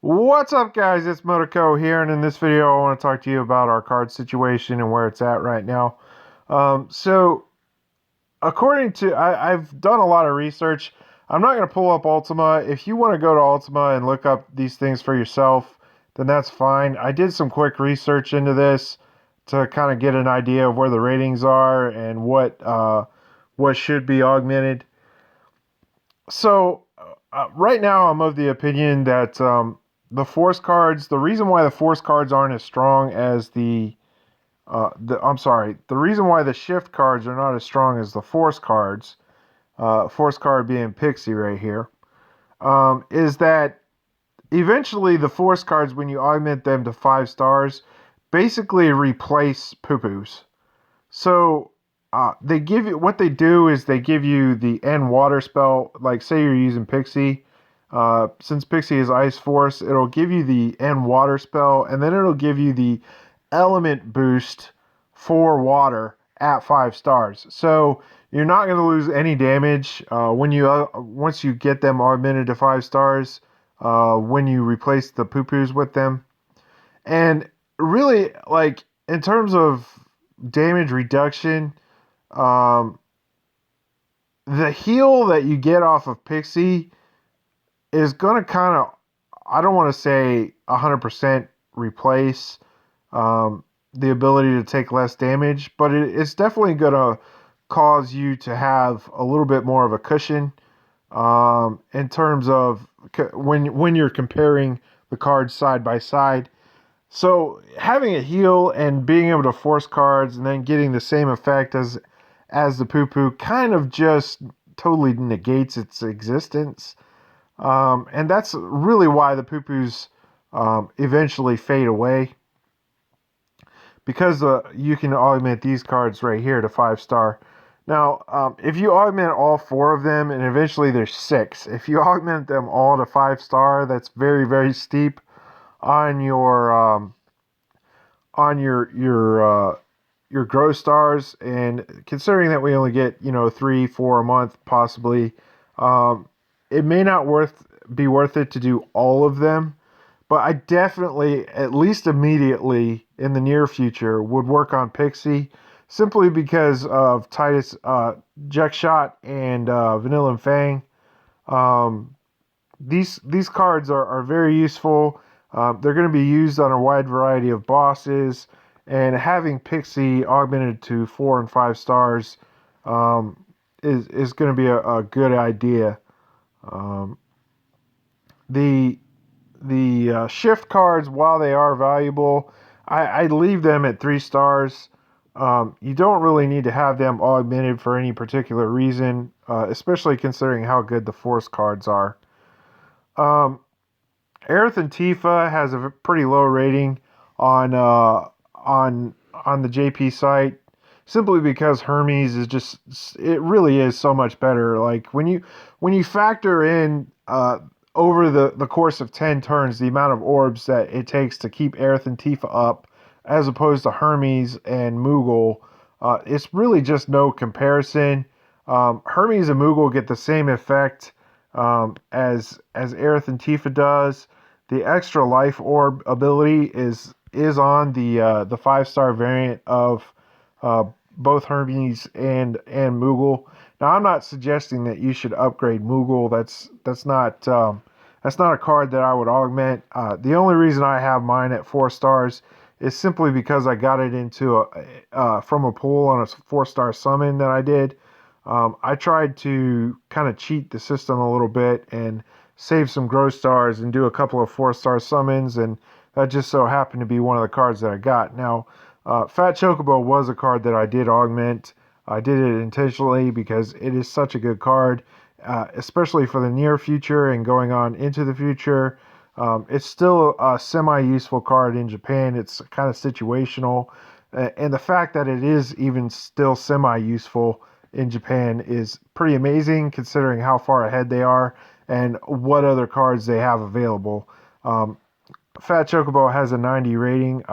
What's up, guys? It's Motoco here, and in this video I want to talk to you about our card situation and where it's at right now. So according to, I've done a lot of research. I'm not going to pull up Ultima. If you want to go to Ultima and look up these things for yourself, then that's fine. I did some quick research into this to kind of get an idea of where the ratings are and what should be augmented. So right now, I'm of the opinion that the force cards. The reason why the force cards aren't as strong as I'm sorry. The reason why the shift cards are not as strong as the force cards. Force card being Pixie right here. Is that eventually the force cards, when you augment them to 5 stars, basically replace poo-poos. So they give you what they do is they give you the end water spell. Like say you're using Pixie, since Pixie is Ice Force, it'll give you the end water spell, and then it'll give you the element boost for water at 5 stars. So you're not going to lose any damage when you once you get them augmented to 5 stars. When you replace the poo poos with them, and really like in terms of damage reduction, um, the heal that you get off of Pixie is going to kind of, I don't want to say 100% replace the ability to take less damage, but it's definitely going to cause you to have a little bit more of a cushion in terms of when you're comparing the cards side by side. So having a heal and being able to force cards and then getting the same effect as the poo poo kind of just totally negates its existence. And that's really why the poo poos eventually fade away, because you can augment these cards right here to 5 star. Now, if you augment all 4 of them, and eventually there's 6, if you augment them all to 5 star, that's very, very steep on your gross stars. And considering that we only get 3 4 a month possibly, um, it may not be worth it to do all of them. But I definitely, at least immediately in the near future, would work on Pixie, simply because of Titus, Jack Shot, and Vanilla and Fang. um, these cards are very useful. They're going to be used on a wide variety of bosses, and having Pixie augmented to 4 and 5 stars um, is going to be a good idea. Um, the shift cards, while they are valuable, I leave them at 3 stars. You don't really need to have them augmented for any particular reason, especially considering how good the force cards are. Um, Aerith and Tifa has a pretty low rating on on the JP site, simply because Hermes is just, it really is so much better. Like when you factor in over the course of 10 turns the amount of orbs that it takes to keep Aerith and Tifa up, as opposed to Hermes and Moogle, it's really just no comparison. Hermes and Moogle get the same effect as Aerith and Tifa does. The extra life orb ability is on the 5 star variant of uh, both Hermes and Moogle. Now, I'm not suggesting that you should upgrade Moogle. That's not a card that I would augment. The only reason I have mine at 4 stars is simply because I got it into from a pool on a 4 star summon that I did. I tried to kind of cheat the system a little bit and save some grow stars and do a couple of 4 star summons, and that just so happened to be one of the cards that I got. Now, Fat Chocobo was a card that I did augment. I did it intentionally because it is such a good card, especially for the near future and going on into the future. It's still a semi-useful card in Japan. It's kind of situational, and the fact that it is even still semi-useful in Japan is pretty amazing, considering how far ahead they are and what other cards they have available. Um, Fat Chocobo has a 90 rating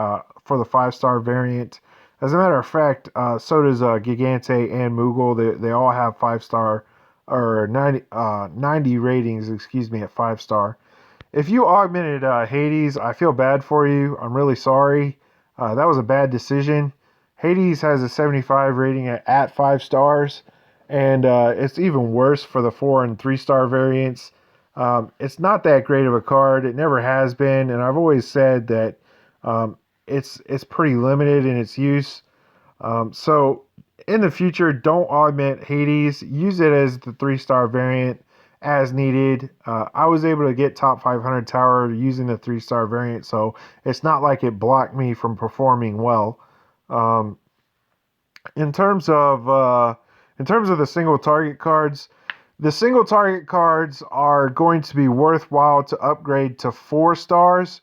for the 5 star variant. As a matter of fact, so does Gigante and Moogle. They all have 5 star or 90 ratings, excuse me, at 5 star. If you augmented Hades, I feel bad for you. I'm really sorry. That was a bad decision. Hades has a 75 rating at 5 stars, and it's even worse for the 4 and 3-star variants. It's not that great of a card. It never has been, and I've always said that it's pretty limited in its use. So in the future, don't augment Hades. Use it as the 3-star variant as needed. I was able to get top 500 tower using the 3-star variant, so it's not like it blocked me from performing well. Um, in terms of the single target cards, the single target cards are going to be worthwhile to upgrade to 4 stars,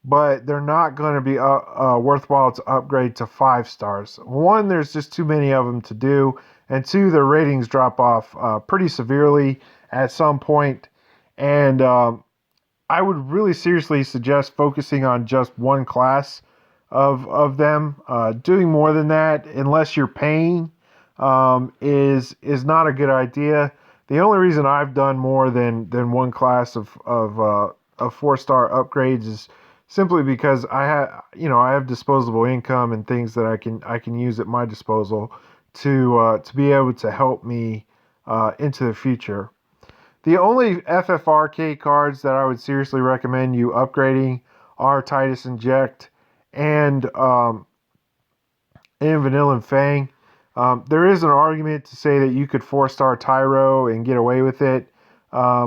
but they're not going to be worthwhile to upgrade to 5 stars. One, there's just too many of them to do, and two, their ratings drop off pretty severely at some point. And I would really seriously suggest focusing on just one class of them. Doing more than that, unless you're paying, is not a good idea. The only reason I've done more than one class of 4-star upgrades is simply because I have disposable income and things that I can use at my disposal to be able to help me into the future. The only FFRK cards that I would seriously recommend you upgrading are Titus Inject and Vanilla and Fang. There is an argument to say that you could 4-star Tyro and get away with it,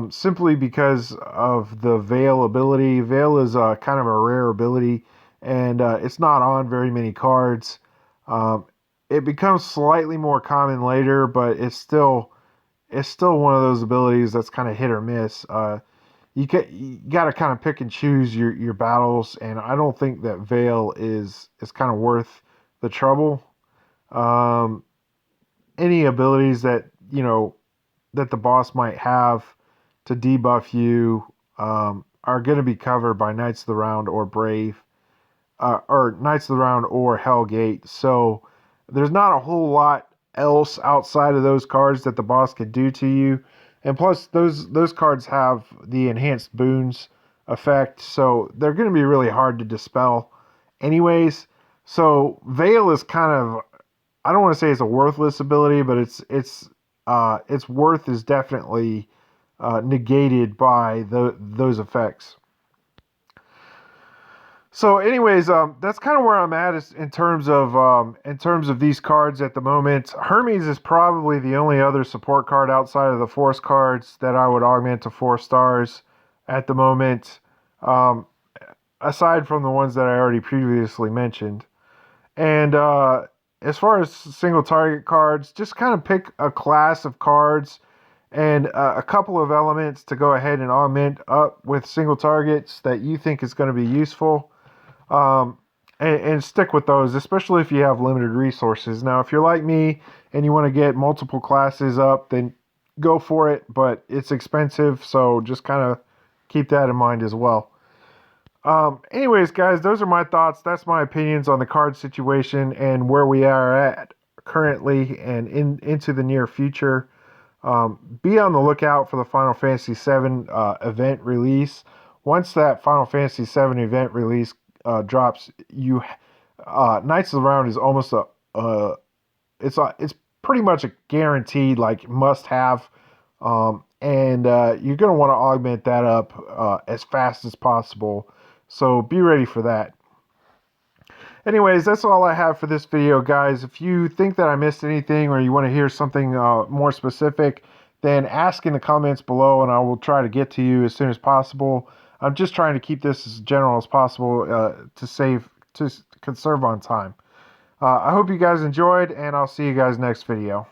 simply because of the Veil ability. Veil is kind of a rare ability, and it's not on very many cards. It becomes slightly more common later, but it's still one of those abilities that's kind of hit or miss. You got to kind of pick and choose your battles, and I don't think that Veil is kind of worth the trouble. Any abilities that that the boss might have to debuff you are going to be covered by Knights of the Round or Brave, or Knights of the Round or Hellgate. So there's not a whole lot else outside of those cards that the boss could do to you. And plus, those cards have the enhanced boons effect, so they're going to be really hard to dispel anyways. So Veil is kind of, I don't want to say it's a worthless ability, but its worth is definitely negated by those effects. So, anyways, that's kind of where I'm at in terms of these cards at the moment. Hermes is probably the only other support card outside of the Force cards that I would augment to 4 stars at the moment, aside from the ones that I already previously mentioned. And as far as single target cards, just kind of pick a class of cards and a couple of elements to go ahead and augment up with single targets that you think is going to be useful. And stick with those, especially if you have limited resources. Now, if you're like me and you want to get multiple classes up, then go for it, but it's expensive, so just kind of keep that in mind as well. Anyways, guys, those are my thoughts. That's my opinions on the card situation and where we are at currently and into the near future. Be on the lookout for the Final Fantasy VII event release. Once that Final Fantasy VII event release drops, Knights of the Round is almost it's pretty much a guaranteed like must have, and you're gonna want to augment that up as fast as possible. So be ready for that. Anyways, that's all I have for this video, guys. If you think that I missed anything or you want to hear something more specific, then ask in the comments below and I will try to get to you as soon as possible. I'm just trying to keep this as general as possible to conserve on time. I hope you guys enjoyed, and I'll see you guys next video.